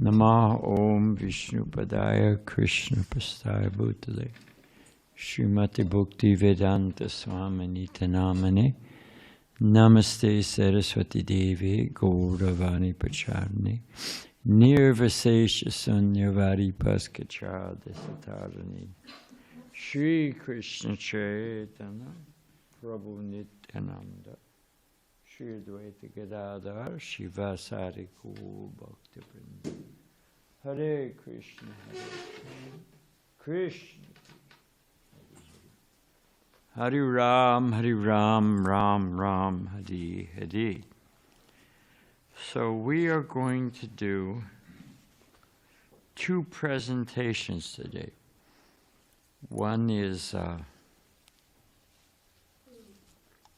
Namah Om Vishnupadaya Krishna Prastaya Bhutale Srimati Bhakti Vedanta Swami Nitanamane Namaste Saraswati Devi Gauravani Pacharni Nirvasesha Sunyavari Paskachada Satarani Shri Krishna Chaitanya Prabhu Nityananda Shri Advaita Gadadhar Shivasari Gaur Bhakti Vrinda Hare Krishna Krishna Hare Ram Ram Ram Hare Hare. So we are going to do two presentations today. One is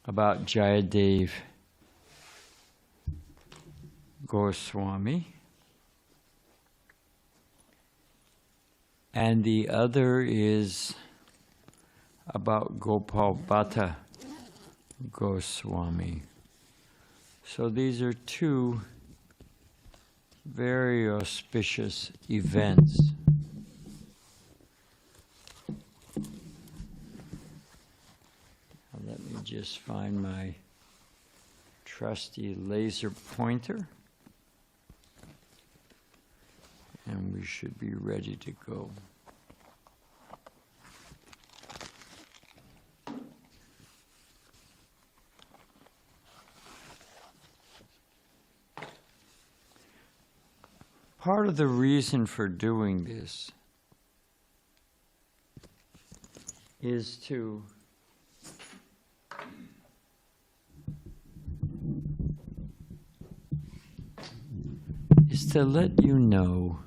about Jayadeva Goswami, and the other is about Gopala Bhatta Goswami. So these are two very auspicious events. Now let me just find my trusty laser pointer, and we should be ready to go. Part of the reason for doing this is to let you know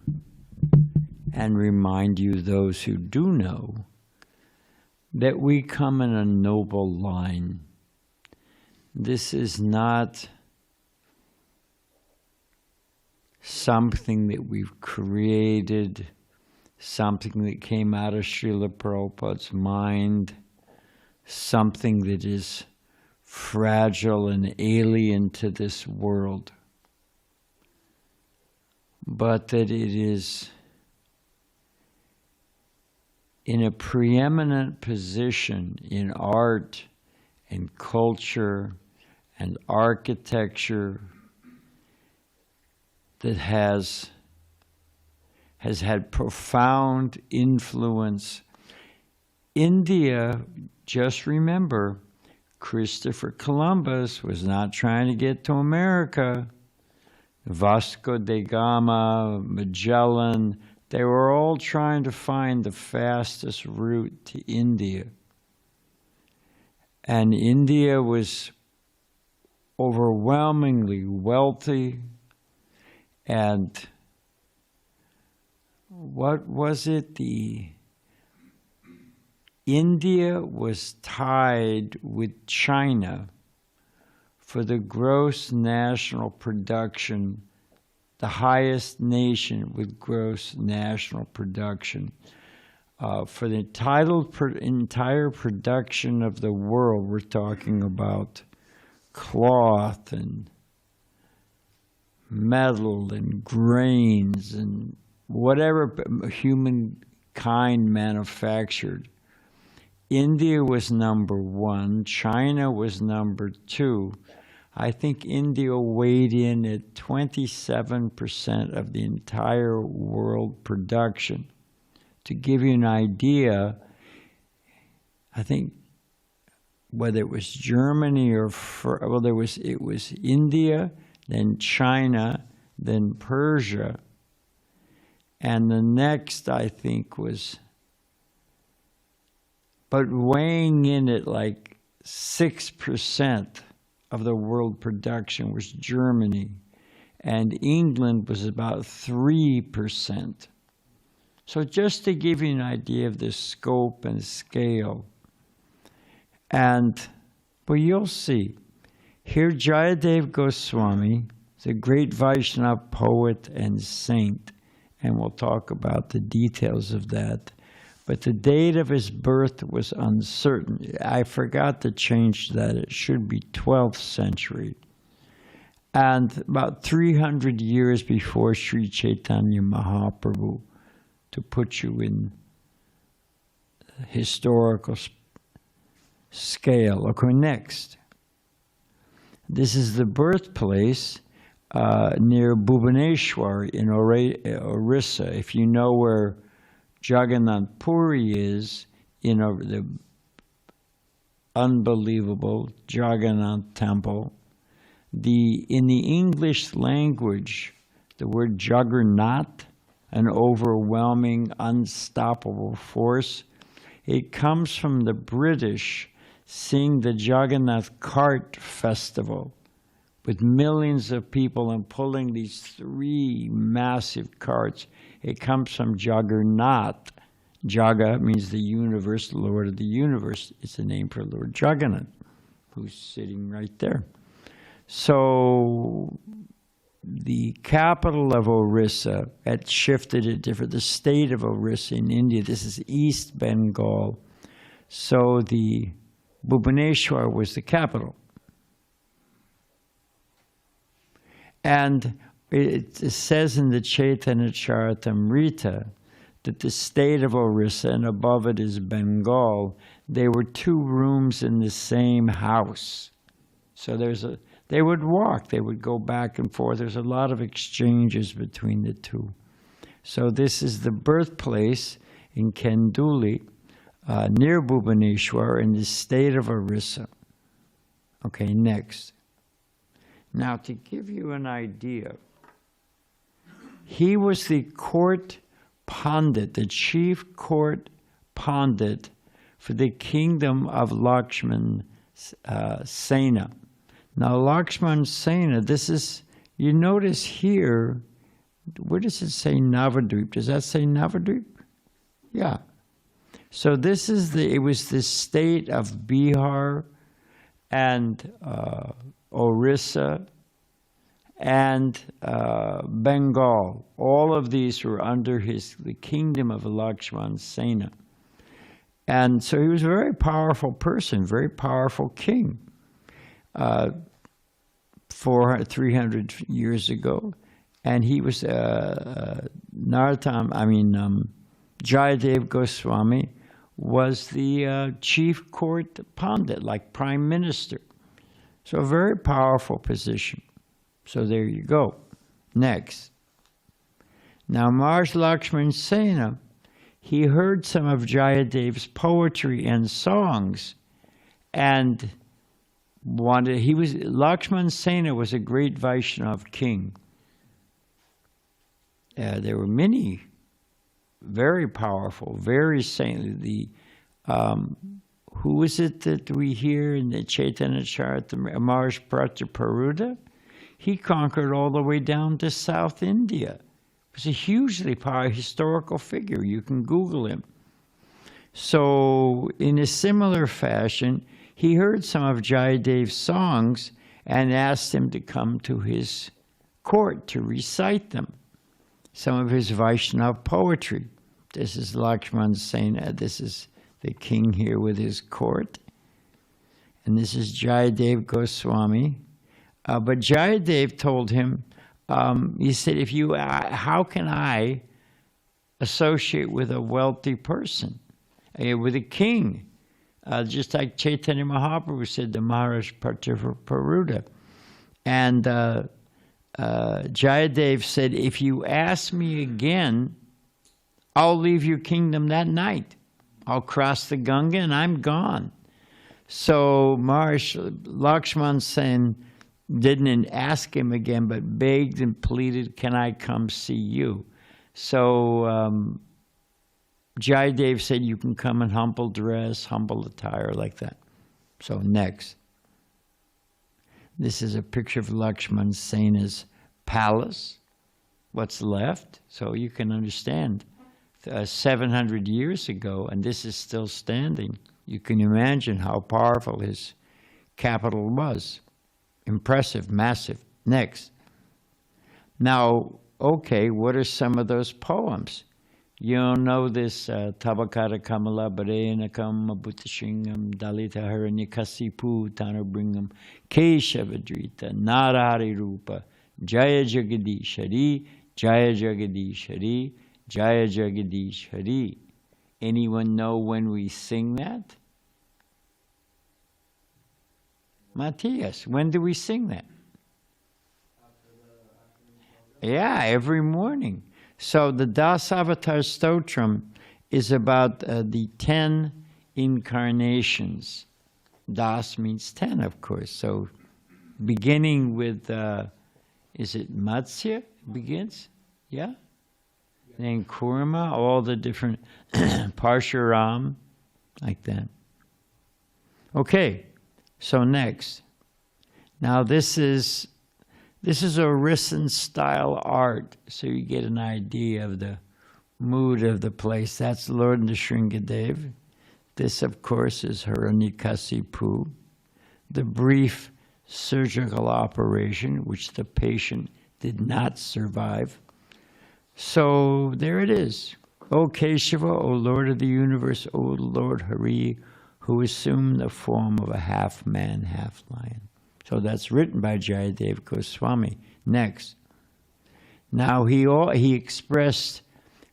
and remind you, those who do know, that we come in a noble line. This is not something that we've created, something that came out of Srila Prabhupada's mind, something that is fragile and alien to this world, but that it is in a preeminent position in art and culture and architecture that has had profound influence. India, just remember, Christopher Columbus was not trying to get to America. Vasco da Gama, Magellan, they were all trying to find the fastest route to India. And India was overwhelmingly wealthy. And what was it? India was tied with China for the gross national production, the highest nation with gross national production. For the entire production of the world, we're talking about cloth and metal and grains and whatever humankind manufactured. India was number one, China was number two. I think India weighed in at 27% of the entire world production. To give you an idea, I think whether it was Germany or it was India, then China, then Persia, and the next I think was, but weighing in at like 6% of the world production was Germany, and England was about 3%. So just to give you an idea of the scope and scale. But you'll see. Here, Jayadeva Goswami is a great Vaishnava poet and saint, and we'll talk about the details of that. But the date of his birth was uncertain. I forgot to change that. It should be 12th century. And about 300 years before Sri Chaitanya Mahaprabhu, to put you in historical scale. Okay, next. This is the birthplace near Bhubaneswar in Orissa. If you know where Jagannath Puri is, in the unbelievable Jagannath temple, in the English language, the word Juggernaut, an overwhelming, unstoppable force, it comes from the British seeing the Jagannath Cart Festival with millions of people and pulling these 3 massive carts. It comes from Juggernaut. Jaga means the universe, the Lord of the universe. It's a name for Lord Jagannath, who's sitting right there. So the capital of Orissa had shifted it different. The state of Orissa in India, this is East Bengal. So the Bhubaneswar was the capital. And it says in the Chaitanya Charitamrita that the state of Orissa, and above it is Bengal, they were 2 rooms in the same house. So they would walk, they would go back and forth. There's a lot of exchanges between the 2. So this is the birthplace in Kenduli, near Bhubaneswar, in the state of Orissa. Okay, next. Now, to give you an idea, he was the court Pandit, the chief court Pandit for the kingdom of Lakshman Sena. Now, Lakshman Sena, this is, you notice here, where does it say Navadvip? Does that say Navadvip? Yeah. So this is it was the state of Bihar and Orissa and Bengal. All of these were under the kingdom of Lakshman Sena. And so he was a very powerful person, very powerful king. 300 years ago, and he was Jayadeva Goswami was the chief court Pandit, like prime minister. So a very powerful position. So there you go. Next. Now Maharaj Lakshman Sena, he heard some of Jayadeva's poetry and songs, and Lakshman Sena was a great Vaishnava king. There were many very powerful, very saintly. Who is it that we hear in the Chaitanya Charitamrita? Maharaj Prataparuda? He conquered all the way down to South India. He was a hugely powerful historical figure. You can Google him. So in a similar fashion, he heard some of Jayadeva's songs and asked him to come to his court to recite them. Some of his Vaishnava poetry. This is Lakshman Sena. This is the king here with his court. And this is Jayadeva Goswami. But Jayadeva told him, he said, how can I associate with a wealthy person, with a king? Just like Chaitanya Mahaprabhu said to Maharaj Prataparuda. And Jayadeva said, if you ask me again, I'll leave your kingdom that night. I'll cross the Ganga and I'm gone. So Maharaj Lakshman Sen didn't ask him again, but begged and pleaded, can I come see you? So Jayadeva said, you can come in humble dress, humble attire, like that. So next. This is a picture of Lakshman Sena's palace, what's left. So you can understand, 700 years ago, and this is still standing. You can imagine how powerful his capital was. Impressive, massive. Next. Now, okay, what are some of those poems? You don't know this Tabakara Kamala Barenakam Abhutashingam Dalita Haranyakasipu Tanabringam Keshavadrita Narahari Rupa Jaya Jagadishari Jaya Jagadishari Jaya Jagadishari. Anyone know when we sing that? Matthias, when do we sing that? Yeah, every morning. So the Dasavatar Stotram is about the 10 incarnations. Das means 10, of course. So beginning with, is it Matsya begins? Yeah? Then Kurma, all the different Parshuram, like that. Okay, so next. Now this is Orison style art, so you get an idea of the mood of the place. That's Lord Nrsingadev. This, of course, is Hiranyakasipu. The brief surgical operation, which the patient did not survive. So there it is. O Keshava, O Lord of the universe, O Lord Hari, who assumed the form of a half-man, half-lion. So that's written by Jayadeva Goswami. Next. Now he expressed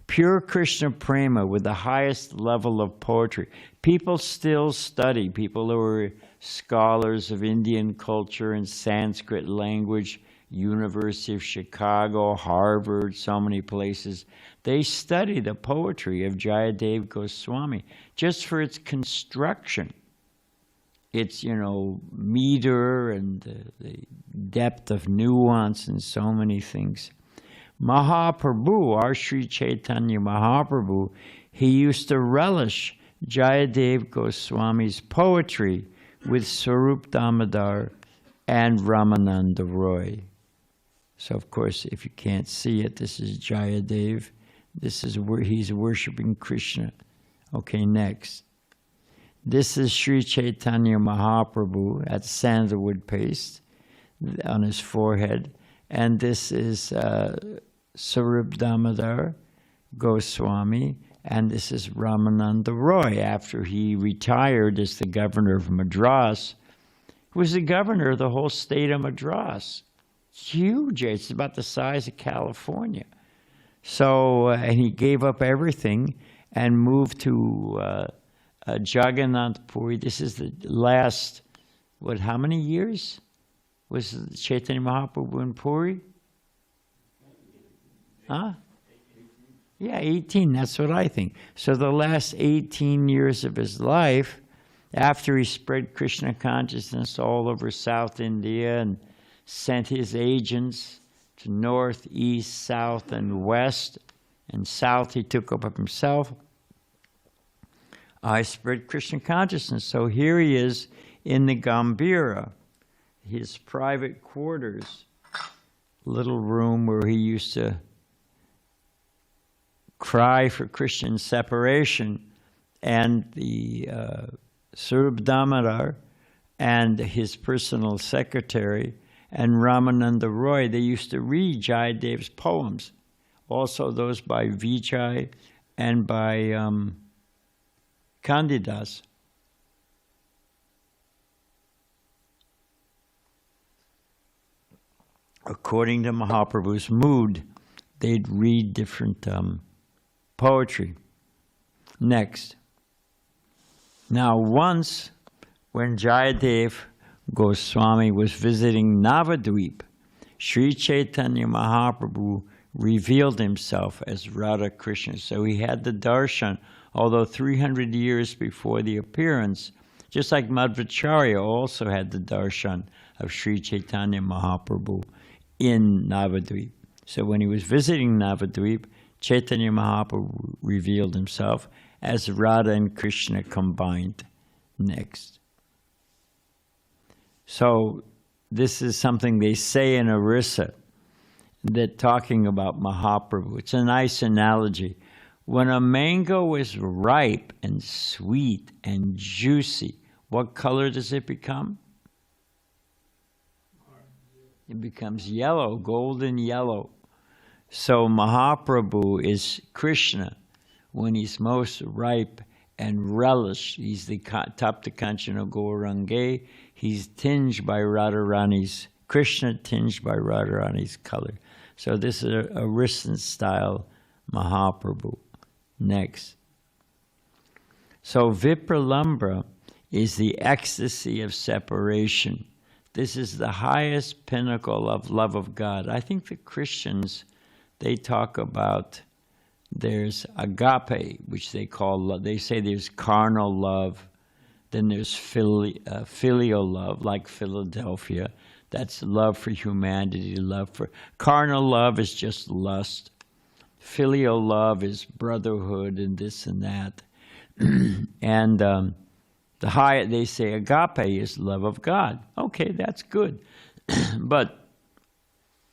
pure Krishna prema with the highest level of poetry. People still study, people who are scholars of Indian culture and Sanskrit language, University of Chicago, Harvard, so many places. They study the poetry of Jayadeva Goswami just for its construction. Its, meter and the depth of nuance and so many things. Mahaprabhu, our Sri Chaitanya Mahaprabhu, he used to relish Jayadeva Goswami's poetry with Swarup Damodar and Ramananda Roy. So, of course, if you can't see it, this is Jayadev. This is where he's worshiping Krishna. Okay, next. This is Sri Chaitanya Mahaprabhu at sandalwood paste on his forehead. And this is Swarup Damodar Goswami. And this is Ramananda Roy after he retired as the governor of Madras. He was the governor of the whole state of Madras. It's huge. It's about the size of California. So, and he gave up everything and moved to Jagannath Puri. This is the last, how many years was Chaitanya Mahaprabhu in Puri? Huh? Yeah, 18, that's what I think. So the last 18 years of his life, after he spread Krishna consciousness all over South India and sent his agents to north, east, south, and west, and south he took up himself, I spread Krishna consciousness. So here he is in the Gambhira, his private quarters, little room where he used to cry for Christian separation, and the Swarup Damodar and his personal secretary and Ramananda Roy, they used to read Jayadeva's poems, also those by Vijay and by Kandidas. According to Mahaprabhu's mood, they'd read different poetry. Next. Now once, when Jayadeva Goswami was visiting Navadvip, Sri Chaitanya Mahaprabhu revealed himself as Radha Krishna. So he had the darshan, although 300 years before the appearance, just like Madhvacharya also had the darshan of Sri Chaitanya Mahaprabhu in Navadvip. So when he was visiting Navadvip, Chaitanya Mahaprabhu revealed himself as Radha and Krishna combined. Next. So this is something they say in Orissa, that talking about Mahaprabhu. It's a nice analogy. When a mango is ripe and sweet and juicy, what color does it become? It becomes yellow, golden yellow. So Mahaprabhu is Krishna. when he's most ripe and relish. He's the Tapta Kanchana Gaurange. He's tinged by Radharani's, Krishna tinged by Radharani's color. So this is a recent style Mahaprabhu. Next. So Vipralambra is the ecstasy of separation. This is the highest pinnacle of love of God. I think the Christians, they talk about, there's agape, which they call love. They say there's carnal love, then there's filial love, like Philadelphia. That's love for humanity, love for... Carnal love is just lust. Filial love is brotherhood and this and that. And the high, they say agape is love of God. Okay, that's good. But,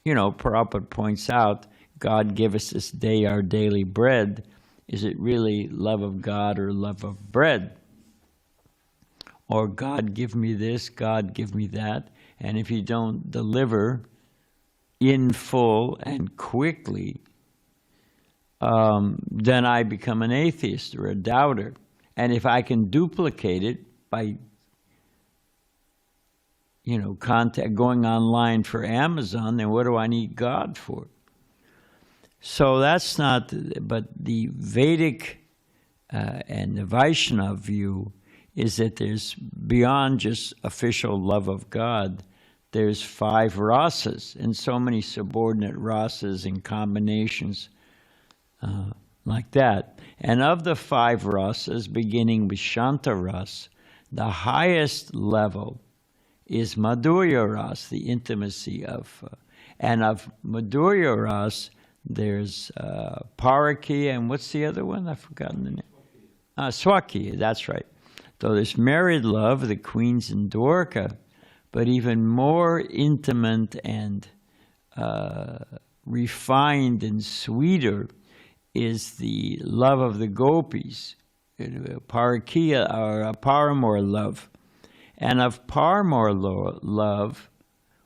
you know, Prabhupada points out, God give us this day our daily bread. Is it really love of God or love of bread? Or God give me this, God give me that. And if you don't deliver in full and quickly, then I become an atheist or a doubter. And if I can duplicate it by, you know, going online for Amazon, then what do I need God for? So that's not, but the Vedic and the Vaishnava view is that there's, beyond just official love of God, there's 5 rasas and so many subordinate rasas and combinations like that. And of the 5 rasas, beginning with Shanta Ras, the highest level is Madhurya Ras, the intimacy of, and of Madhurya Ras, there's Parakiya, and what's the other one? I've forgotten the name. Swakiya, that's right. So there's married love, the queens in Dwarka, but even more intimate and refined and sweeter is the love of the gopis, Parakiya, or Paramore love. And of Paramore love,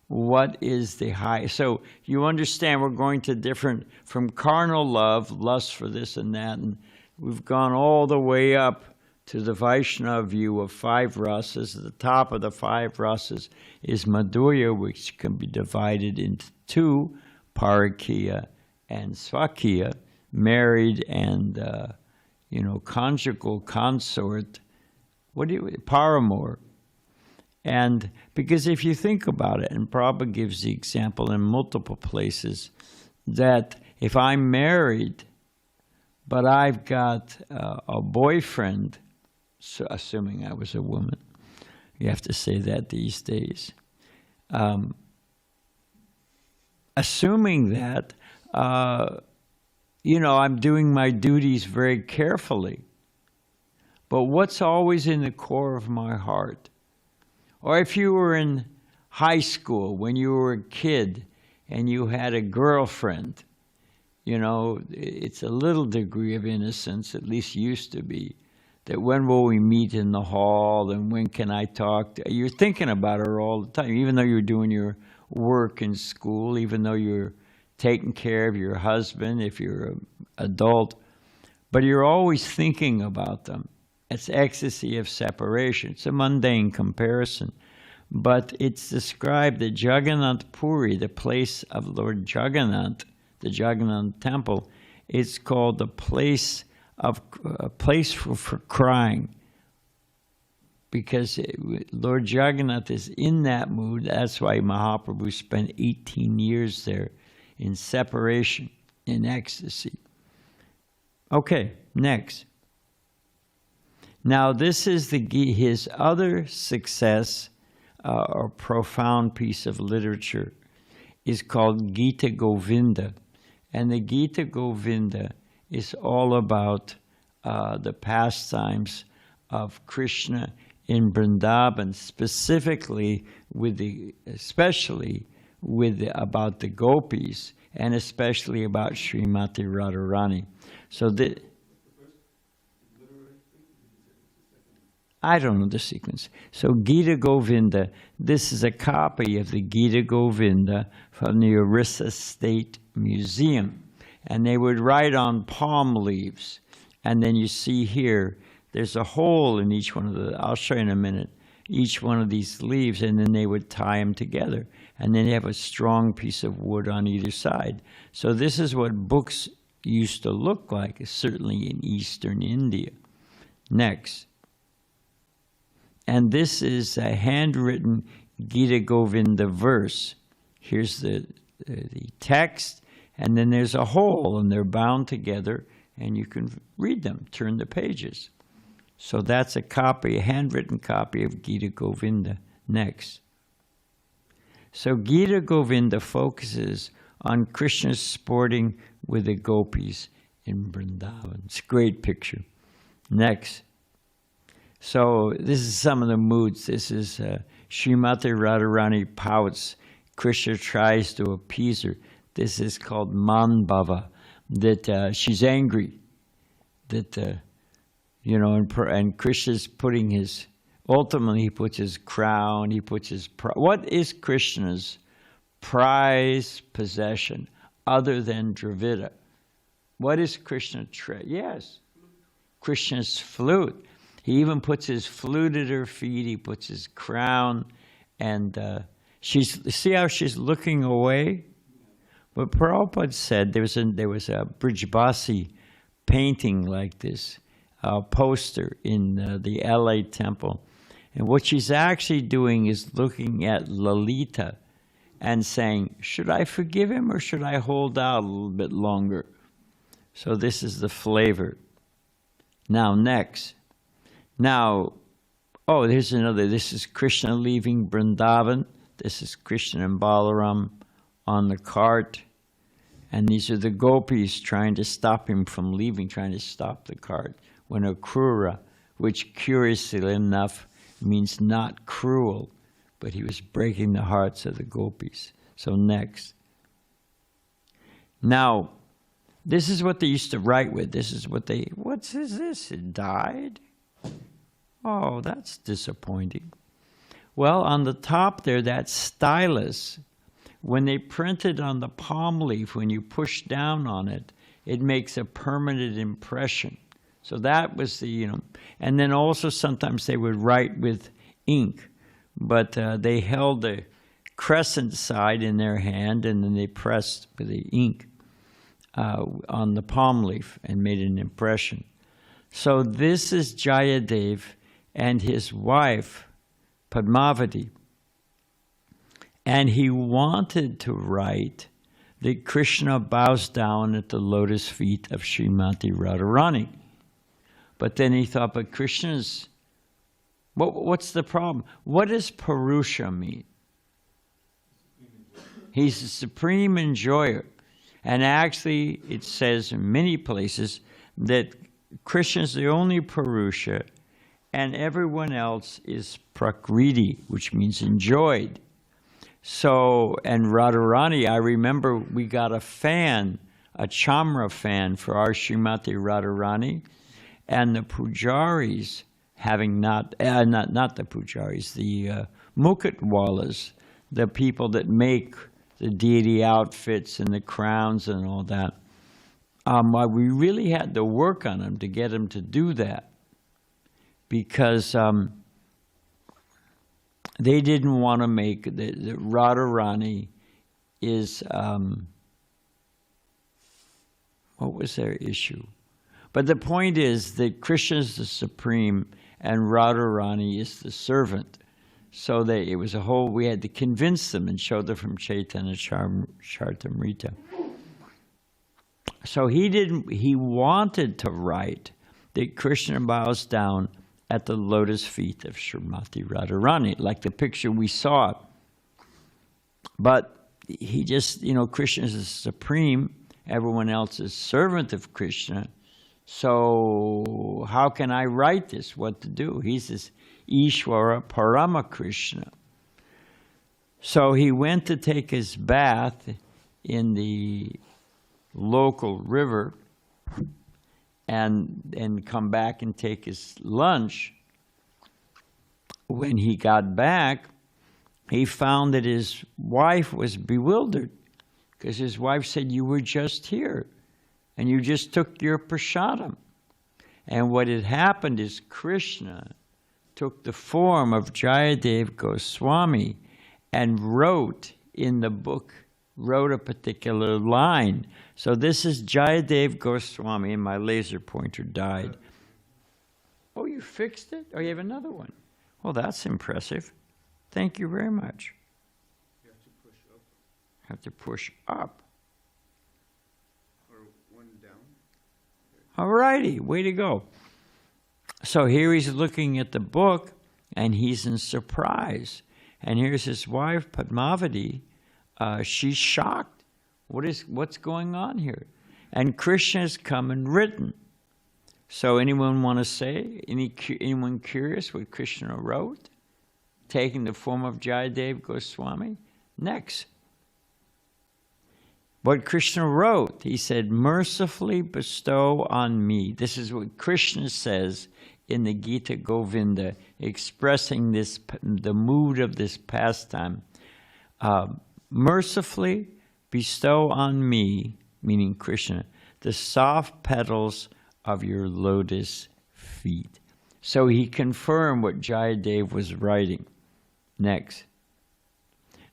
what is the high? So you understand we're going to different, from carnal love, lust for this and that, and we've gone all the way up to the Vaishnava view of 5 rasas. At the top of the 5 rasas is Madhurya, which can be divided into 2, Parakiya and Swakiya, married and, you know, conjugal, consort, paramour. And because if you think about it, and Prabhupada gives the example in multiple places, that if I'm married, but I've got a boyfriend, so assuming I was a woman, you have to say that these days, assuming that, you know, I'm doing my duties very carefully, but what's always in the core of my heart? Or if you were in high school, when you were a kid and you had a girlfriend, you know, it's a little degree of innocence, at least used to be, that when will we meet in the hall and when can I talk to, you're thinking about her all the time, even though you're doing your work in school, even though you're taking care of your husband, if you're an adult, but you're always thinking about them. It's ecstasy of separation. It's a mundane comparison. But it's described that Jagannath Puri, the place of Lord Jagannath, the Jagannath temple, it's called the place of for crying. Because Lord Jagannath is in that mood. That's why Mahaprabhu spent 18 years there in separation, in ecstasy. Okay, next. Now, this is his other success, or profound piece of literature, is called Gita Govinda. And the Gita Govinda is all about the pastimes of Krishna in Vrindavan, specifically about the gopis, and especially about Srimati Radharani. So I don't know the sequence. So Gita Govinda, this is a copy of the Gita Govinda from the Orissa State Museum. And they would write on palm leaves. And then you see here, there's a hole in each one of the, I'll show you in a minute, each one of these leaves, and then they would tie them together. And then you have a strong piece of wood on either side. So this is what books used to look like, certainly in Eastern India. Next. And this is a handwritten Gita Govinda verse. Here's the text, and then there's a hole, and they're bound together, and you can read them, turn the pages. So that's a copy, a handwritten copy of Gita Govinda. Next. So Gita Govinda focuses on Krishna sporting with the gopis in Vrindavan. It's a great picture. Next. So this is some of the moods. This is Srimati Radharani pouts. Krishna tries to appease her. This is called Manbhava, that she's angry. That, and Krishna's putting his, ultimately he puts his crown, he puts his, what is Krishna's prized possession other than Dravida? What is Krishna? Yes, Krishna's flute. He even puts his flute at her feet. He puts his crown, and see how she's looking away. But Prabhupada said there was a Brijbasi painting like this, a poster in the LA temple, and what she's actually doing is looking at Lalita and saying, should I forgive him or should I hold out a little bit longer? So this is the flavor. Now next. Now, there's another. This is Krishna leaving Vrindavan. This is Krishna and Balaram on the cart. And these are the gopis trying to stop him from leaving, trying to stop the cart. When Akrura, which curiously enough means not cruel, but he was breaking the hearts of the gopis. So next. Now, this is what they used to write with. This is what they, what's this? It died? Oh, that's disappointing. Well, on the top there, that stylus, when they printed on the palm leaf, when you push down on it, it makes a permanent impression. So that was the, and then also sometimes they would write with ink, but they held the crescent side in their hand and then they pressed with the ink on the palm leaf and made an impression. So this is Jayadeva and his wife, Padmavati. And he wanted to write that Krishna bows down at the lotus feet of Srimati Radharani. But then he thought, but Krishna's, what's the problem? What does Purusha mean? He's the supreme enjoyer. And actually, it says in many places that Krishna is the only Purusha, and everyone else is Prakriti, which means enjoyed. So, and Radharani, I remember we got a fan, a chamra fan for our Srimati Radharani, and the pujaris, having not the pujaris, the mukatwalas, the people that make the deity outfits and the crowns and all that, we really had to work on them to get them to do that, because they didn't want to make the Radharani is what was their issue? But the point is that Krishna is the supreme and Radharani is the servant. So it was a whole, we had to convince them and show them from Chaitanya Charitamrita. So he wanted to write that Krishna bows down at the lotus feet of Srimati Radharani, like the picture we saw. But he just, Krishna is the supreme, everyone else is servant of Krishna. So how can I write this? What to do? He's this Ishvara Parama Krishna. So he went to take his bath in the local river and come back and take his lunch. When he got back, he found that his wife was bewildered, because his wife said, you were just here and you just took your prasadam. And what had happened is Krishna took the form of Jayadeva Goswami and wrote in the book, wrote a particular line. So this is Jayadeva Goswami, and my laser pointer died. Oh, you fixed it? Oh, you have another one. Well, that's impressive. Thank you very much. You have to push up. Have to push up. Or one down. All righty, way to go. So here he's looking at the book, and he's in surprise. And here's his wife, Padmavati. She's shocked. What's going on here? And Krishna has come and written. So anyone want to say? Anyone curious what Krishna wrote? Taking the form of Jayadeva Goswami? Next. What Krishna wrote, he said, mercifully bestow on me. This is what Krishna says in the Gita Govinda, expressing the mood of this pastime. Mercifully bestow on me, meaning Krishna, the soft petals of your lotus feet. So he confirmed what Jayadeva was writing. Next.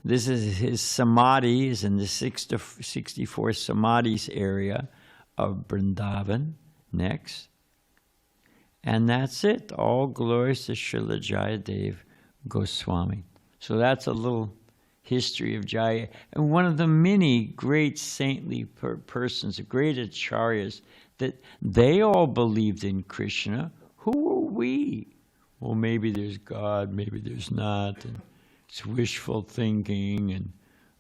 This is his samadhi, is in the 64 samadhis area of Vrindavan. Next. And that's it. All glories to Srila Jayadeva Goswami. So that's a little history of Jaya. And one of the many great saintly persons, great acharyas, that they all believed in Krishna. Who are we? Well, maybe there's God, maybe there's not. And it's wishful thinking, and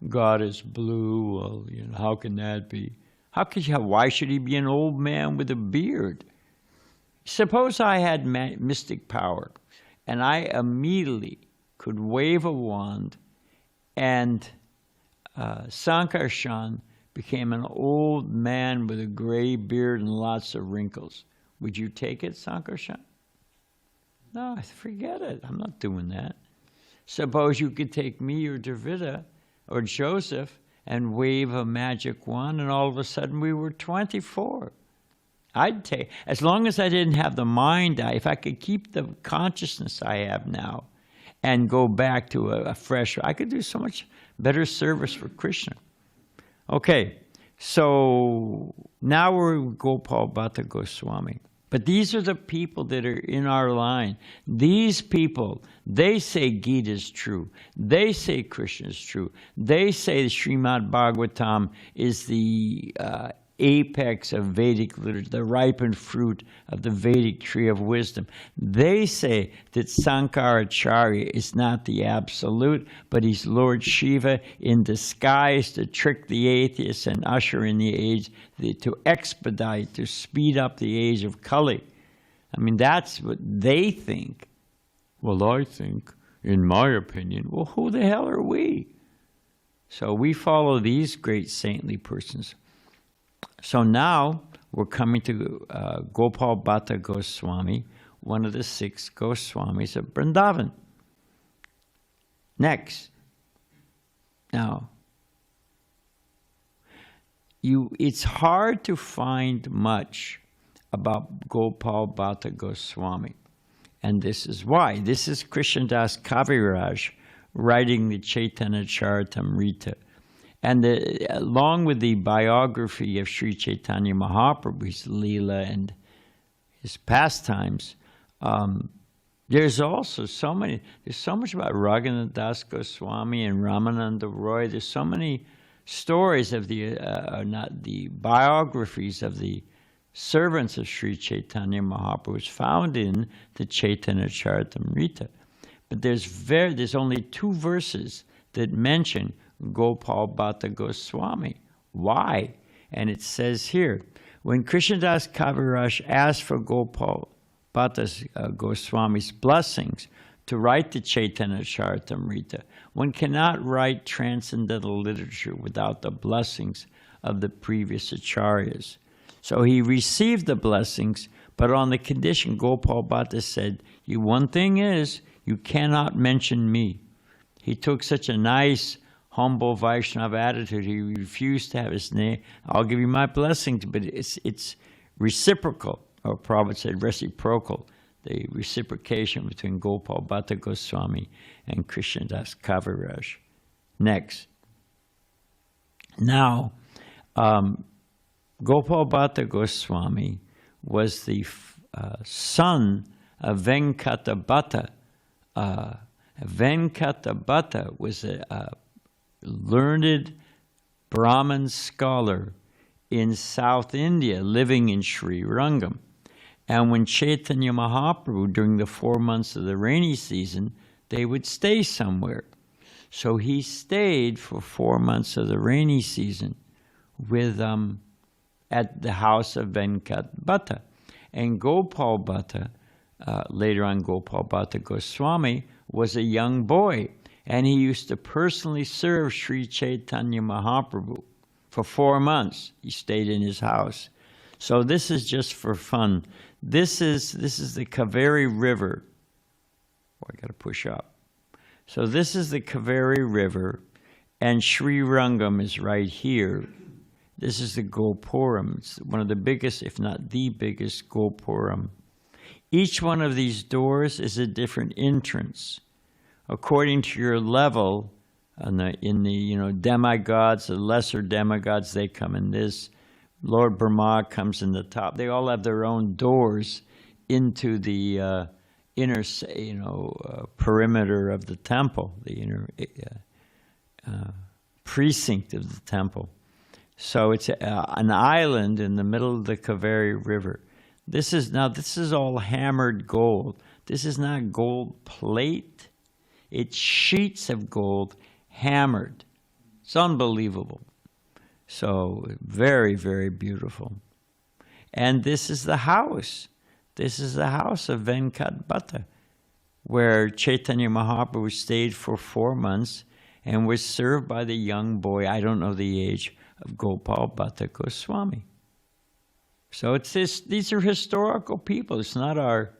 God is blue. Well, how can that be? Why should he be an old man with a beard? Suppose I had mystic power, and I immediately could wave a wand, and Sankarshan became an old man with a gray beard and lots of wrinkles. Would you take it, Sankarshan? No, forget it. I'm not doing that. Suppose you could take me or Dravida or Joseph and wave a magic wand, and all of a sudden we were 24. I'd take, as long as I didn't have the mind, if I could keep the consciousness I have now and go back to a fresh, I could do so much better service for Krishna. Okay, so now we're with Gopala Bhatta Goswami. But these are the people that are in our line. These people, they say Gita is true. They say Krishna is true. They say the Srimad Bhagavatam is the apex of Vedic literature, the ripened fruit of the Vedic tree of wisdom. They say that Sankaracharya is not the absolute, but he's Lord Shiva in disguise to trick the atheists and usher in the age, to expedite, to speed up the age of Kali. I mean, that's what they think. Well, I think, in my opinion, well, who the hell are we? So we follow these great saintly persons. So now we're coming to Gopala Bhatta Goswami, one of the 6 Goswamis of Vrindavan. Next. Now, it's hard to find much about Gopala Bhatta Goswami. And this is why. This is Krishnadas Kaviraj writing the Chaitanya Charitamrita. And along with the biography of Sri Chaitanya Mahaprabhu's Leela and his pastimes, there's also there's so much about Raghunath Das Goswami and Ramananda Roy. There's so many stories of the biographies of the servants of Sri Chaitanya Mahaprabhu found in the Chaitanya Charitamrita. But there's only 2 verses that mention Gopala Bhatta Goswami. Why? And it says here, when Krishnadas Kaviraj asked for Gopala Bhatta Goswami's blessings to write the Chaitanya Charitamrita, one cannot write transcendental literature without the blessings of the previous acharyas. So he received the blessings, but on the condition, Gopala Bhatta said, one thing is, you cannot mention me. He took such a nice, humble Vaishnava attitude. He refused to have his name. I'll give you my blessings, but it's reciprocal. or Prabhupada said reciprocal, the reciprocation between Gopala Bhatta Goswami and Krishnadas Kaviraj. Next. Now, Gopala Bhatta Goswami was the son of Venkata Bhatta. Venkata Bhatta was a learned Brahmin scholar in South India, living in Sri Rangam. And when Chaitanya Mahaprabhu, during the 4 months of the rainy season, they would stay somewhere. So he stayed for 4 months of the rainy season with at the house of Venkat Bhatta. And Gopal Bhatta, later on Gopala Bhatta Goswami, was a young boy. And he used to personally serve Sri Chaitanya Mahaprabhu. For 4 months, he stayed in his house. So this is just for fun. This is the Kaveri River. Oh, I got to push up. So this is the Kaveri River, and Sri Rangam is right here. This is the Gopuram. It's one of the biggest, if not the biggest, Gopuram. Each one of these doors is a different entrance. According to your level, in the demigods, the lesser demigods, they come in this. Lord Brahma comes in the top. They all have their own doors into the inner, perimeter of the temple, the inner precinct of the temple. So it's an island in the middle of the Kaveri River. This is all hammered gold. This is not gold plate. It's sheets of gold hammered. It's unbelievable. So very, very beautiful. And this is the house. This is the house of Venkat Bhatta, where Chaitanya Mahaprabhu stayed for 4 months and was served by the young boy, I don't know the age, of Gopala Bhatta Goswami. So these are historical people. It's not our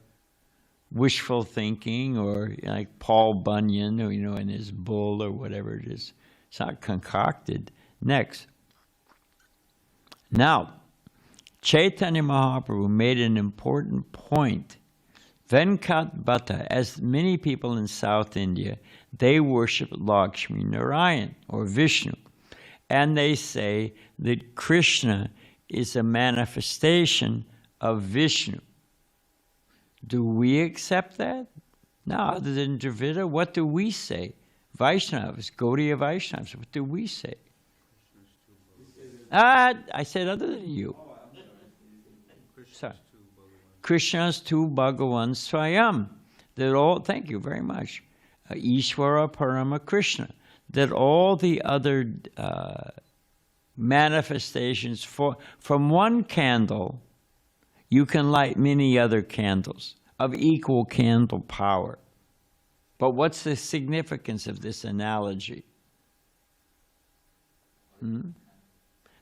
wishful thinking or like Paul Bunyan, in his bull or whatever it is. It's not concocted. Next. Now, Chaitanya Mahaprabhu made an important point. Venkat Bhatta, as many people in South India, they worship Lakshmi Narayan or Vishnu. And they say that Krishna is a manifestation of Vishnu. Do we accept that? No, other than Dravida, what do we say? Vaishnavas, Gaudiya Vaishnavas, what do we say? I said other than you. Sorry. Krishna's tu Bhagavan Swayam. That all, thank you very much. Ishvara Parama Krishna. That all the other manifestations, from one candle, you can light many other candles of equal candle power. But what's the significance of this analogy?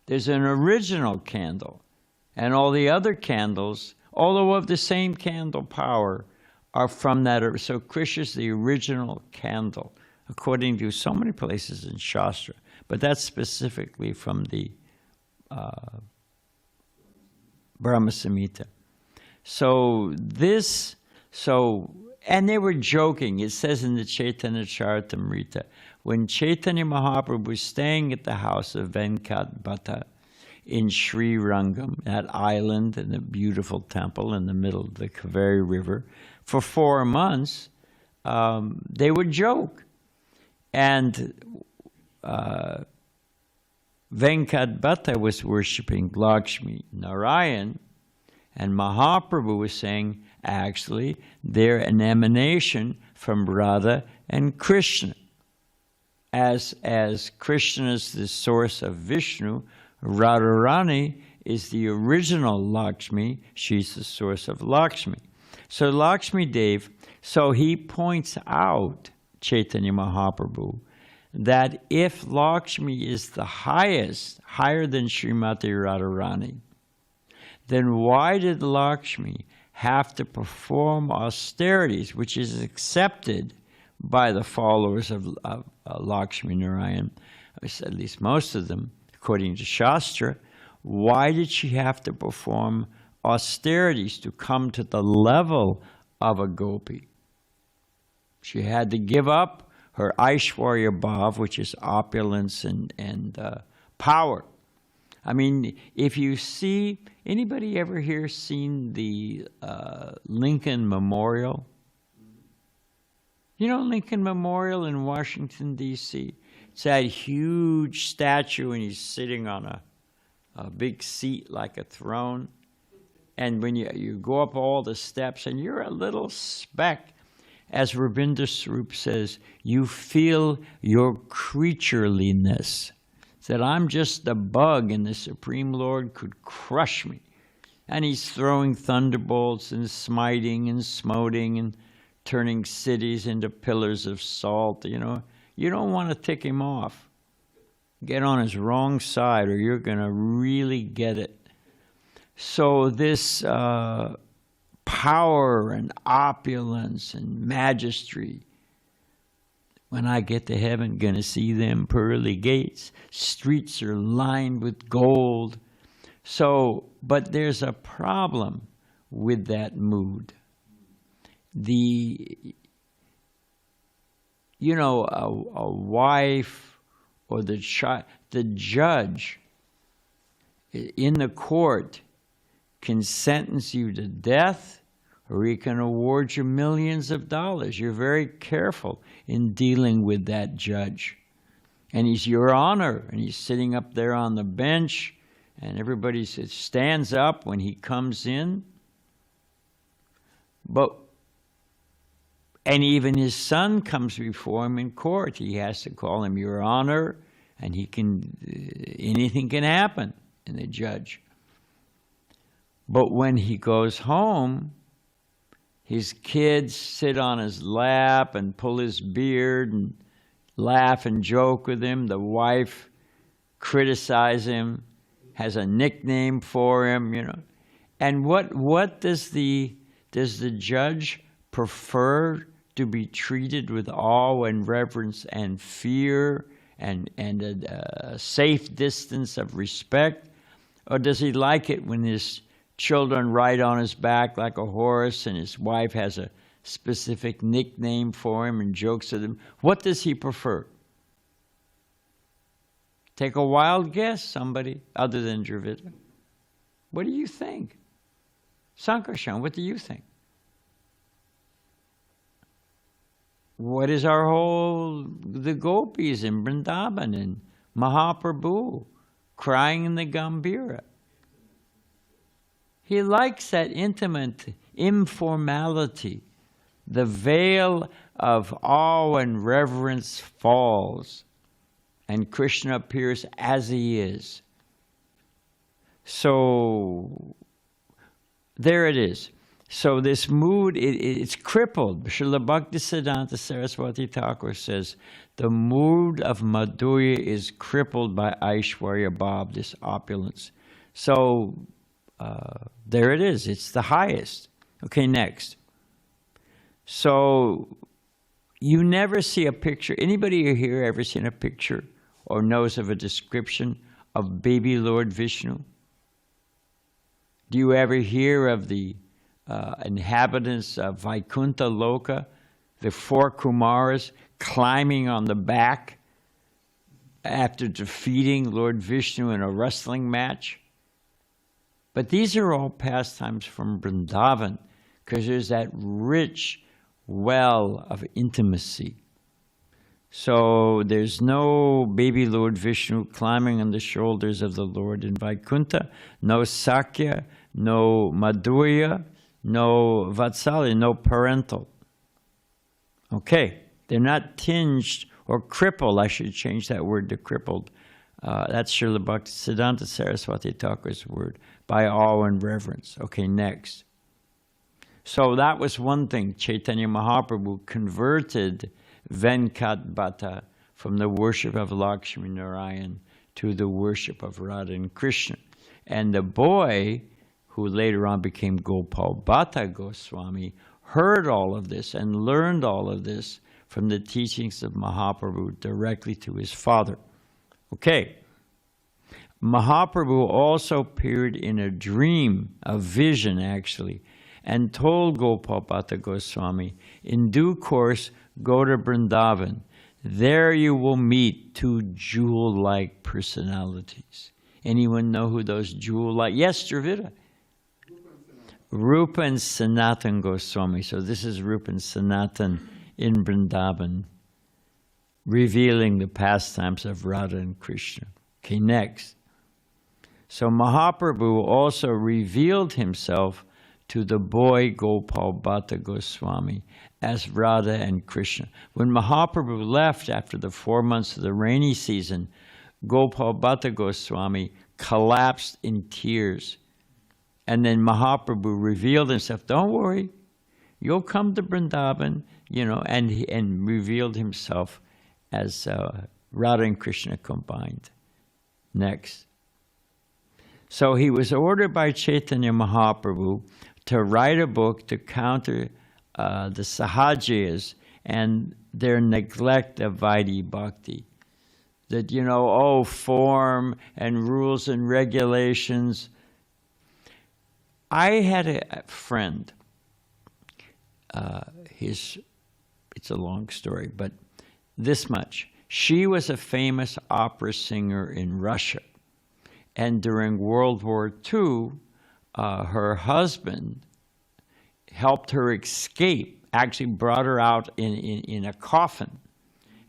There's an original candle, and all the other candles, although of the same candle power, are from that. So Krishna's the original candle, according to so many places in Shastra. But that's specifically from the Brahma Samhita. And they were joking. It says in the Chaitanya Charitamrita, when Chaitanya Mahaprabhu was staying at the house of Venkat Bhatta in Sri Rangam, that island in the beautiful temple in the middle of the Kaveri River, for 4 months, they would joke. And Venkat Bhatta was worshipping Lakshmi Narayan, and Mahaprabhu was saying, actually, they're an emanation from Radha and Krishna. As Krishna is the source of Vishnu, Radharani is the original Lakshmi. She's the source of Lakshmi. So Lakshmi Dev, so he points out, Chaitanya Mahaprabhu, that if Lakshmi is the highest, higher than Srimati Radharani, then why did Lakshmi have to perform austerities, which is accepted by the followers of Lakshmi Narayan, at least most of them, according to Shastra? Why did she have to perform austerities to come to the level of a gopi. She had to give up her Aishwarya Bhav, which is opulence and power. I mean, if you see, anybody ever here seen the Lincoln Memorial? You know Lincoln Memorial in Washington, D.C.? It's that huge statue, and he's sitting on a big seat like a throne. And when you go up all the steps, and you're a little speck, as Rabindra Swarup says, you feel your creatureliness. That I'm just a bug and the Supreme Lord could crush me. And he's throwing thunderbolts and smiting and smoting and turning cities into pillars of salt, you know. You don't want to tick him off. Get on his wrong side or you're going to really get it. So this power and opulence and majesty, when I get to heaven, gonna see them pearly gates. Streets are lined with gold. So, but there's a problem with that mood. A wife or the judge in the court can sentence you to death, or he can award you millions of dollars. You're very careful in dealing with that judge. And he's your honor, and he's sitting up there on the bench, and everybody stands up when he comes in. And even his son comes before him in court. He has to call him your honor, and anything can happen in the judge. But when he goes home, his kids sit on his lap and pull his beard and laugh and joke with him. The wife criticizes him, has a nickname for him, you know. And what does the judge prefer? To be treated with awe and reverence and fear and a safe distance of respect? Or does he like it when his children ride on his back like a horse and his wife has a specific nickname for him and jokes with him? What does he prefer? Take a wild guess, somebody other than Dravida. What do you think? Sankarshan, what do you think? What is the gopis in Vrindavan and Mahaprabhu crying in the Gambhira? He likes that intimate informality. The veil of awe and reverence falls, and Krishna appears as he is. So, there it is. So this mood, it's crippled. Srila Bhaktisiddhanta Saraswati Thakur says, the mood of Madhurya is crippled by Aishwarya Bhav, this opulence. So there it is. It's the highest. Okay, next. So you never see a picture. Anybody here ever seen a picture or knows of a description of baby Lord Vishnu? Do you ever hear of the inhabitants of Vaikuntha Loka, the 4 Kumaras, climbing on the back after defeating Lord Vishnu in a wrestling match? But these are all pastimes from Vrindavan, because there's that rich well of intimacy. So there's no baby Lord Vishnu climbing on the shoulders of the Lord in Vaikuntha, no Sakya, no Madhurya, no Vatsalya, no parental. Okay, they're not tinged or crippled. I should change that word to crippled. That's Srila Bhaktisiddhanta Saraswati Thakur's word, by awe and reverence. Okay, next. So that was one thing. Chaitanya Mahaprabhu converted Venkat Bhatta from the worship of Lakshmi Narayan to the worship of Radha and Krishna. And the boy, who later on became Gopala Bhatta Goswami, heard all of this and learned all of this from the teachings of Mahaprabhu directly to his father. Okay. Mahaprabhu also appeared in a dream, a vision actually, and told Gopala Bhatta Goswami, in due course, go to Vrindavan. There you will meet two jewel-like personalities. Anyone know who those jewel-like? Yes, Dravida. Rupa and Sanatan Goswami. So this is Rupa and Sanatan in Vrindavan, revealing the pastimes of Radha and Krishna. Okay, next. So Mahaprabhu also revealed himself to the boy Gopala Bhatta Goswami as Radha and Krishna. When Mahaprabhu left after the 4 months of the rainy season, Gopala Bhatta Goswami collapsed in tears. And then Mahaprabhu revealed himself, don't worry, you'll come to Vrindavan, and revealed himself as Radha and Krishna combined. Next. So he was ordered by Chaitanya Mahaprabhu to write a book to counter the Sahajiyas and their neglect of Vaidhi Bhakti. That, form and rules and regulations. I had a friend, it's a long story, but this much. She was a famous opera singer in Russia. And during World War II, her husband helped her escape, actually brought her out in a coffin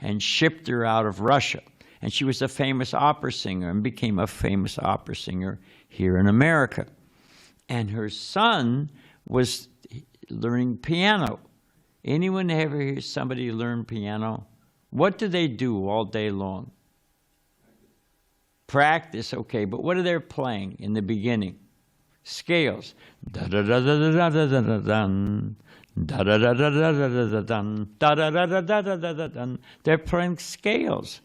and shipped her out of Russia. And she was a famous opera singer and became a famous opera singer here in America. And her son was learning piano. Anyone ever hear somebody learn piano? What do they do all day long? Practice, okay, but what are they playing in the beginning? Scales. Da da da da da da da da dun. Da da da da da da da dun. Da da da da da da da dun. They're playing scales.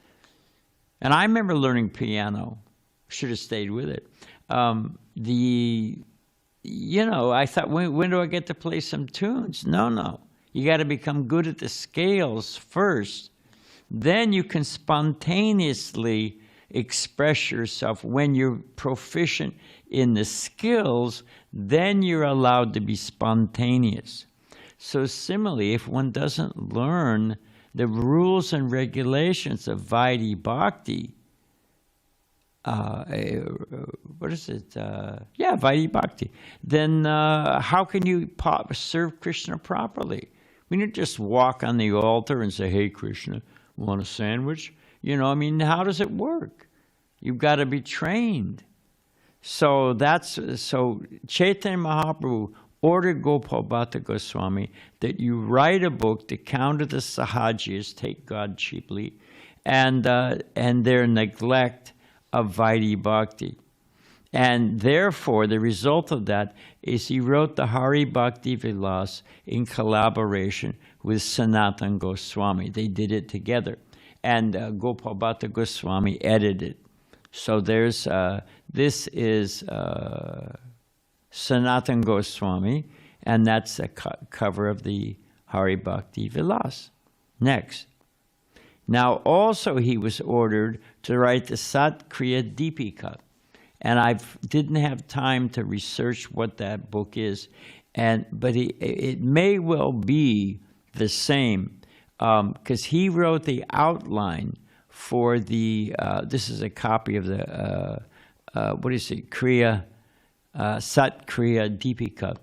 And I remember learning piano. Should have stayed with it. I thought, when do I get to play some tunes? No. You got to become good at the scales first. Then you can spontaneously express yourself. When you're proficient in the skills, then you're allowed to be spontaneous. So similarly, if one doesn't learn the rules and regulations of Vaidhi Bhakti, Vaidhi Bhakti, then how can you serve Krishna properly? We don't just walk on the altar and say, hey, Krishna, want a sandwich? How does it work? You've got to be trained. So Chaitanya Mahaprabhu ordered Gopala Bhatta Goswami that you write a book to counter the Sahajiyas, take God cheaply, and their neglect of Vaidhi Bhakti. And therefore, the result of that is he wrote the Hari Bhakti Vilas in collaboration with Sanatan Goswami. They did it together. And Gopala Bhatta Goswami edited. So this is Sanatan Goswami, and that's a cover of the Hari Bhakti Vilas. Next. Now also he was ordered to write the Sat Kriya Deepika. And I didn't have time to research what that book is. But it may well be the same, because he wrote the outline for the, this is a copy of the, Kriya, Sat Kriya Deepika.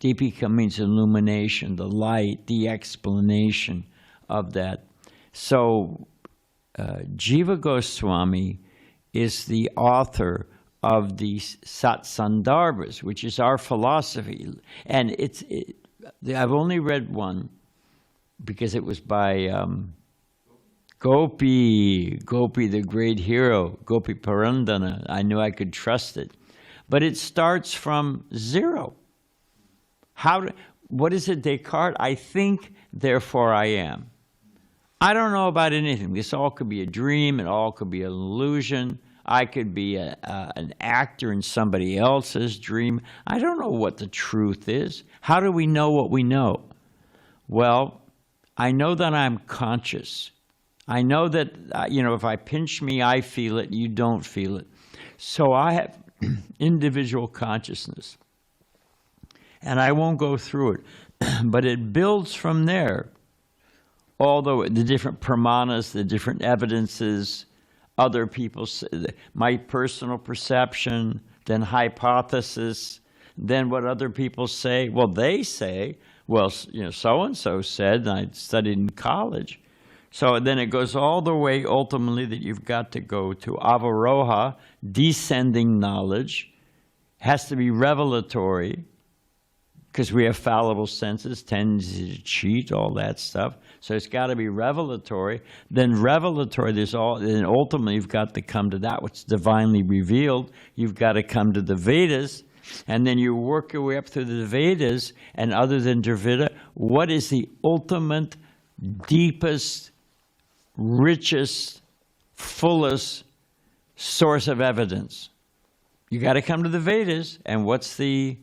Deepika means illumination, the light, the explanation of that. So Jiva Goswami is the author of the Satsandarbhas, which is our philosophy. And I've only read one because it was by Gopi, the great hero, Gopi Parandana. I knew I could trust it. But it starts from zero. What is it, Descartes? I think, therefore I am. I don't know about anything. This all could be a dream. It all could be an illusion. I could be an actor in somebody else's dream. I don't know what the truth is. How do we know what we know? Well, I know that I'm conscious. I know that, if I pinch me, I feel it, you don't feel it. So I have individual consciousness. And I won't go through it, but it builds from there. Although the different pramanas, the different evidences, other people's, my personal perception, then hypothesis, then what other people say. Well, they say, well, you know, so-and-so said, and I studied in college. So then it goes all the way ultimately that you've got to go to avaroha, descending knowledge, has to be revelatory, because we have fallible senses, tendency to cheat, all that stuff. So it's got to be revelatory. Then revelatory, then ultimately you've got to come to that which is divinely revealed. You've got to come to the Vedas, and then you work your way up through the Vedas, and other than Dravida, what is the ultimate, deepest, richest, fullest source of evidence? You got to come to the Vedas, and what's the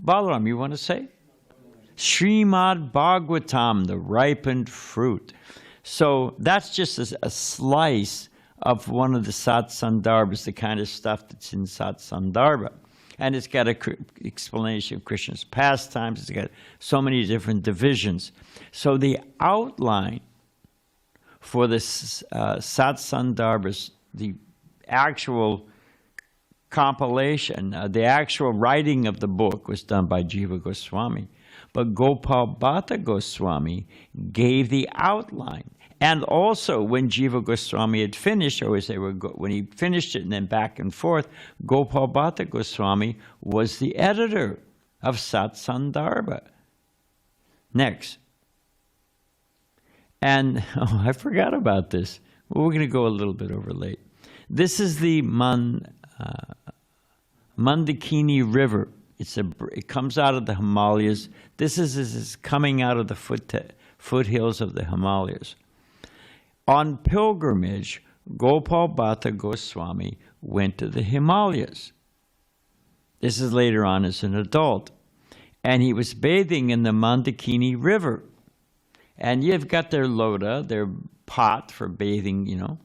Balaram, you want to say? Srimad Bhagavatam, the ripened fruit. So that's just a slice of one of the Satsandarbhas, the kind of stuff that's in Satsandarbha. And it's got an explanation of Krishna's pastimes. It's got so many different divisions. So the outline for the Satsandarbhas, the actual compilation, the actual writing of the book was done by Jayadeva Goswami. But Gopala Bhatta Goswami gave the outline. And also, when Jayadeva Goswami had finished, when he finished it and then back and forth, Gopala Bhatta Goswami was the editor of Satsandarbha. Next. And, oh, I forgot about this. Well, we're going to go a little bit over late. This is the Mandakini River. It comes out of the Himalayas. This is coming out of the foothills of the Himalayas. On pilgrimage, Gopala Bhatta Goswami went to the Himalayas. This is later on as an adult. And he was bathing in the Mandakini River. And you've got their loda, their pot for bathing, you know.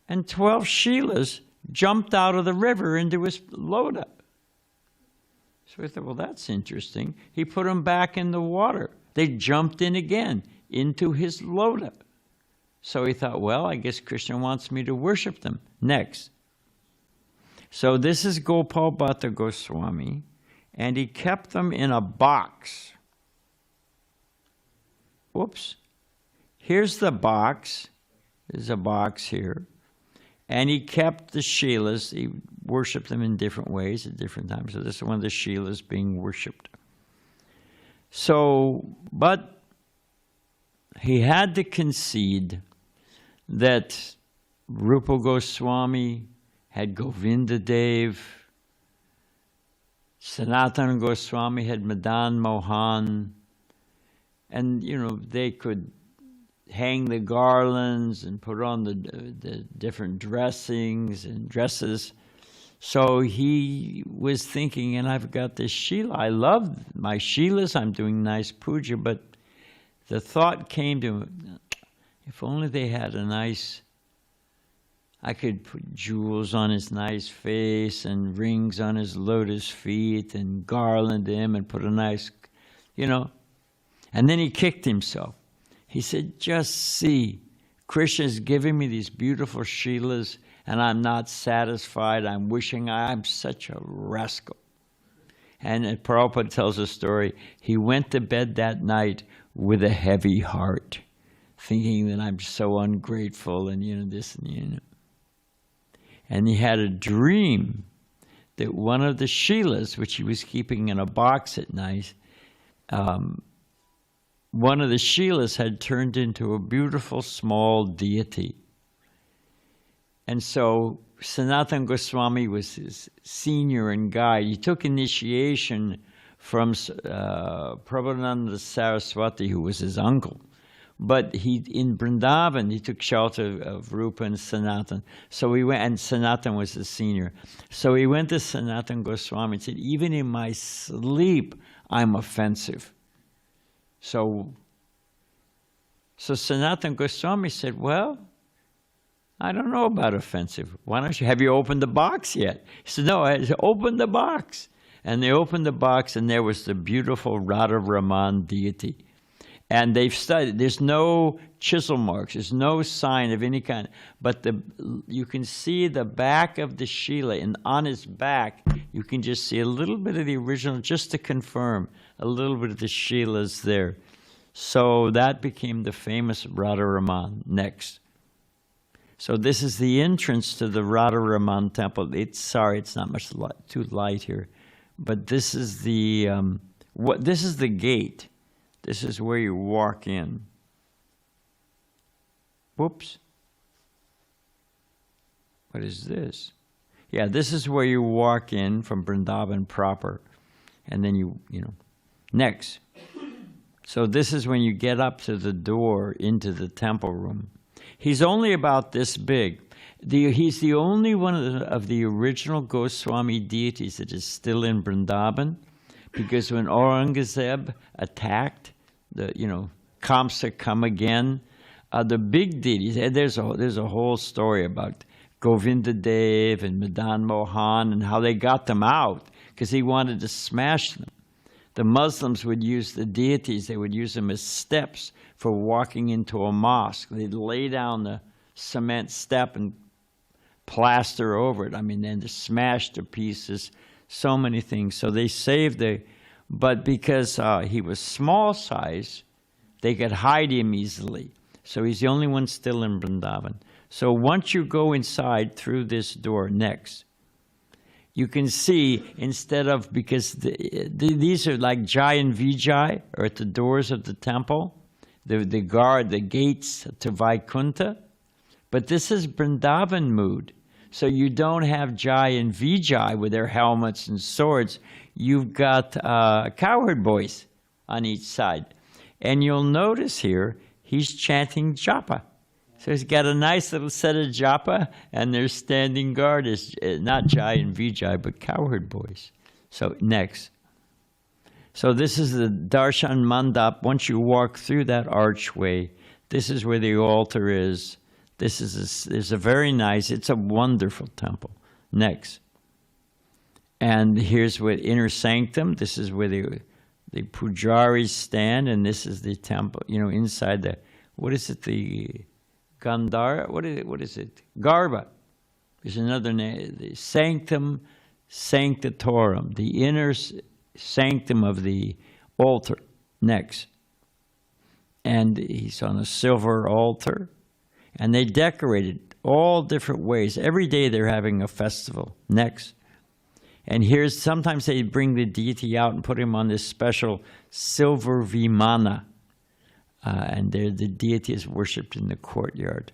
And 12 Shilas jumped out of the river into his loda. So we thought, well, that's interesting. He put them back in the water. They jumped in again into his loda. So he thought, well, I guess Krishna wants me to worship them. Next. So this is Gopala Bhatta Goswami, and he kept them in a box. Whoops. Here's the box. There's a box here. And he kept the Shilas. He worshipped them in different ways at different times. So this is one of the Shilas being worshipped. So, but he had to concede that Rupa Goswami had Govinda Dev, Sanatana Goswami had Madan Mohan, and, you know, they could hang the garlands and put on the different dressings and dresses. So he was thinking, and I've got this Shila. I love my Shilas. I'm doing nice puja, but the thought came to him, if only they had a nice, I could put jewels on his nice face and rings on his lotus feet and garland him and put a nice, you know. And then he kicked himself. He said, just see, Krishna's giving me these beautiful Shilas and I'm not satisfied. I'm wishing I'm such a rascal. And Prabhupada tells a story. He went to bed that night with a heavy heart, thinking that I'm so ungrateful and, you know, this and, you know. And he had a dream that one of the Shilas, which he was keeping in a box at night, one of the Shilas had turned into a beautiful small deity. And so Sanatana Goswami was his senior and guide. He took initiation from Prabhupada Saraswati, who was his uncle. But in Vrindavan, he took shelter of Rupa and Sanatana. So we went, and Sanatana was his senior. So he went to Sanatana Goswami and said, even in my sleep, I'm offensive. So Sanatana Goswami said, well, I don't know about offensive. Why don't you, have you opened the box yet? He said, no, I said, open the box. And they opened the box, and there was the beautiful Radha Raman deity. And they've studied, there's no chisel marks, there's no sign of any kind, but you can see the back of the Shila, and on his back, you can just see a little bit of the original, just to confirm, a little bit of the Shila's there. So that became the famous Radha Raman. Next. So this is the entrance to the Radha Raman temple. Sorry, it's not much too light here, but this is the this is the gate. This is where you walk in. Whoops. What is this? Yeah, this is where you walk in from Vrindavan proper. And then you know, next. So this is when you get up to the door into the temple room. He's only about this big. He's the only one of the original Goswami deities that is still in Vrindavan, because when Aurangzeb attacked, Kamsa come again, the big deities, there's a whole story about Govinda Dev and Madan Mohan and how they got them out because he wanted to smash them. The Muslims would use the deities, they would use them as steps for walking into a mosque. They'd lay down the cement step and plaster over it. I mean, then to smash to pieces, so many things. So they saved but because he was small size, they could hide him easily. So he's the only one still in Vrindavan. So once you go inside through this door next, you can see because these are like Jai and Vijay are at the doors of the temple, the guard, the gates to Vaikuntha. But this is Vrindavan mood. So you don't have Jai and Vijay with their helmets and swords. You've got cowherd boys on each side. And you'll notice here, he's chanting japa. So he's got a nice little set of japa, and their standing guard is not Jai and Vijay, but cowherd boys. So next. So this is the Darshan Mandap. Once you walk through that archway, this is where the altar is. This is a very nice, it's a wonderful temple. Next. And here's where inner sanctum. This is where the pujaris stand, and this is the temple, inside the, what is it, the Gandhara? What is it? Garba. There's another name, the Sanctum Sanctorum, the inner sanctum of the altar. Next. And he's on a silver altar. And they decorate it all different ways. Every day they're having a festival. Next. And sometimes they bring the deity out and put him on this special silver vimana. And the deity is worshipped in the courtyard.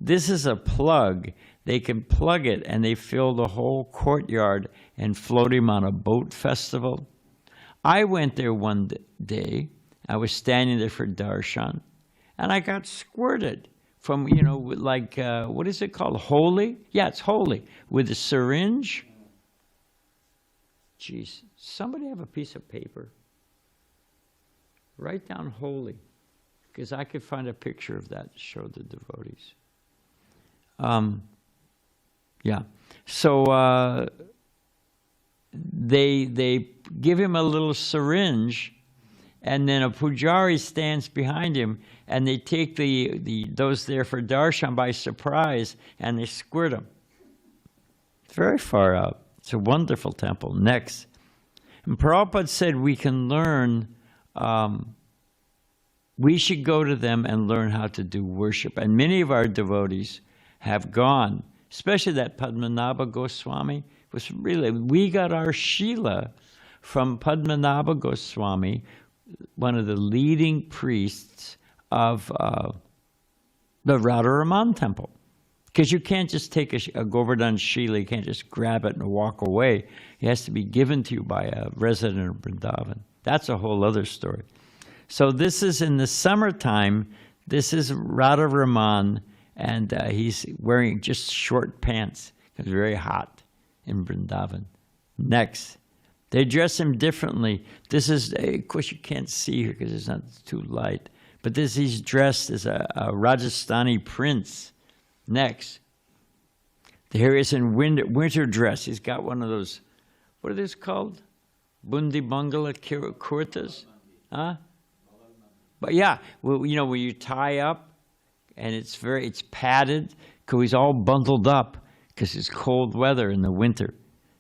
This is a plug. They can plug it and they fill the whole courtyard and float him on a boat festival. I went there one day. I was standing there for darshan. And I got squirted from, what is it called? Holy? Yeah, it's holy. With a syringe. Jeez, somebody have a piece of paper? Write down holy, because I could find a picture of that to show the devotees. Yeah, so they give him a little syringe, and then a pujari stands behind him, and they take those there for darshan by surprise, and they squirt him. It's very far out. It's a wonderful temple. Next. And Prabhupada said we can learn, we should go to them and learn how to do worship. And many of our devotees have gone, especially that Padmanabha Goswami. We got our Shila from Padmanabha Goswami, one of the leading priests of the Radharaman temple. Because you can't just take a Govardhan Shila, you can't just grab it and walk away. It has to be given to you by a resident of Vrindavan. That's a whole other story. So this is in the summertime, this is Radharaman, and he's wearing just short pants. It's very hot in Vrindavan. Next. They dress him differently. This is, of course you can't see here because it's not too light, but he's dressed as a Rajasthani prince. Next. Here he is in winter dress. He's got one of those, what are these called? Bundi Bangala kurtas? Huh? But yeah, well, you know, where you tie up and it's padded because he's all bundled up because it's cold weather in the winter.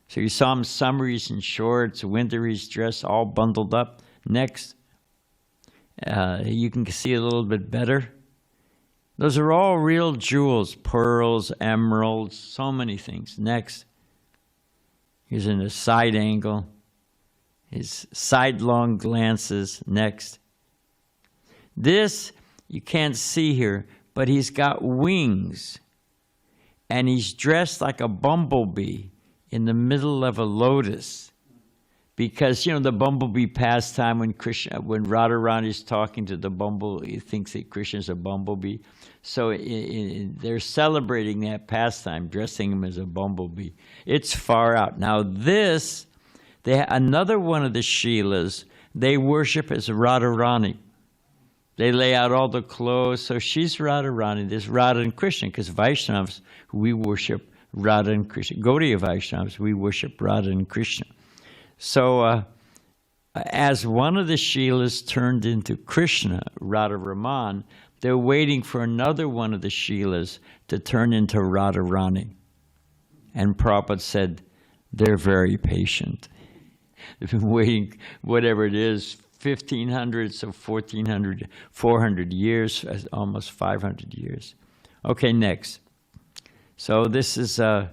So you saw him summer, he's in shorts, winter he's dressed all bundled up. Next. You can see a little bit better. Those are all real jewels, pearls, emeralds, so many things. Next. He's in a side angle. His sidelong glances. Next. This, you can't see here, but he's got wings. And he's dressed like a bumblebee in the middle of a lotus. Because, you know, the bumblebee pastime when Radharani's talking to the bumblebee, he thinks that Krishna's a bumblebee. So they're celebrating that pastime, dressing him as a bumblebee. It's far out. Now this, another one of the Shilas, they worship as Radharani. They lay out all the clothes. So she's Radharani. There's Radha and Krishna, because Vaishnavas, we worship Radha and Krishna. Gaudiya Vaishnavas, we worship Radha and Krishna. So as one of the Shilas turned into Krishna, Radharaman, they're waiting for another one of the Shilas to turn into Radharani. And Prabhupada said, they're very patient. They've been waiting, whatever it is, 1,500, so 1,400, 400 years, almost 500 years. Okay, next. So this is, and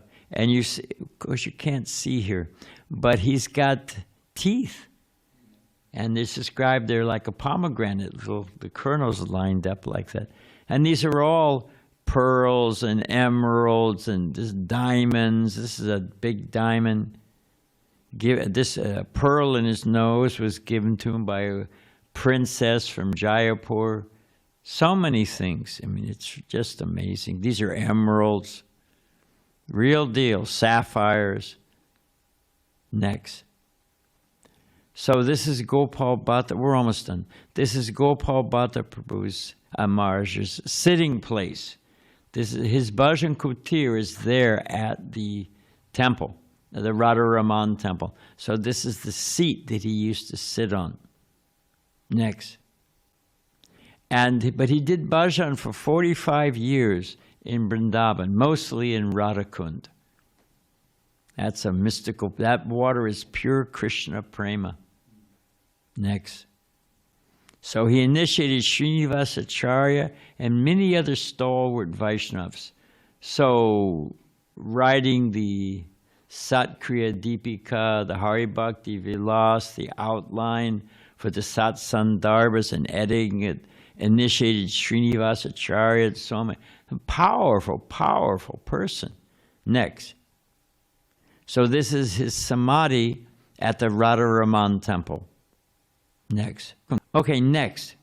you see, of course you can't see here, but he's got teeth. And it's described there like a pomegranate, the kernels lined up like that. And these are all pearls and emeralds and diamonds. This is a big diamond. This pearl in his nose was given to him by a princess from Jaipur. So many things. I mean, it's just amazing. These are emeralds. Real deal. Sapphires. Next. So this is Gopala Bhatta. We're almost done. This is Gopala Bhatta Prabhu's Maharaj's sitting place. This is, his Bhajan Kutir is there at the temple, the Radharaman temple. So this is the seat that he used to sit on. Next. But he did bhajan for 45 years in Vrindavan, mostly in Radhakund. That's a mystical, that water is pure Krishna prema. Next. So he initiated Srinivasa Acharya and many other stalwart Vaishnavas. So writing the Satkriya Deepika, the Hari Bhakti Vilas, the outline for the Sat Sandarbhas and editing it, initiated Srinivasa Acharya, so many. Powerful, powerful person. Next. So this is his samadhi at the Radharaman temple. Next. Okay, next.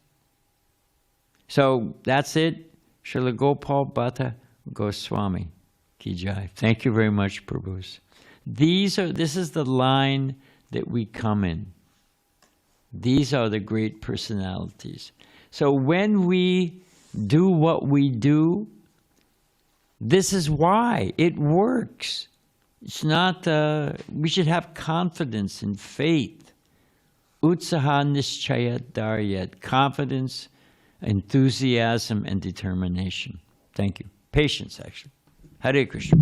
So that's it. Srila Gopala Bhatta Goswami Ki Jai. Thank you very much, Prabhus. This is the line that we come in. These are the great personalities. So when we do what we do, this is why it works. It's not, we should have confidence and faith. Utsaha nischayat daryat. Confidence, enthusiasm, and determination. Thank you. Patience, actually. Hare Krishna.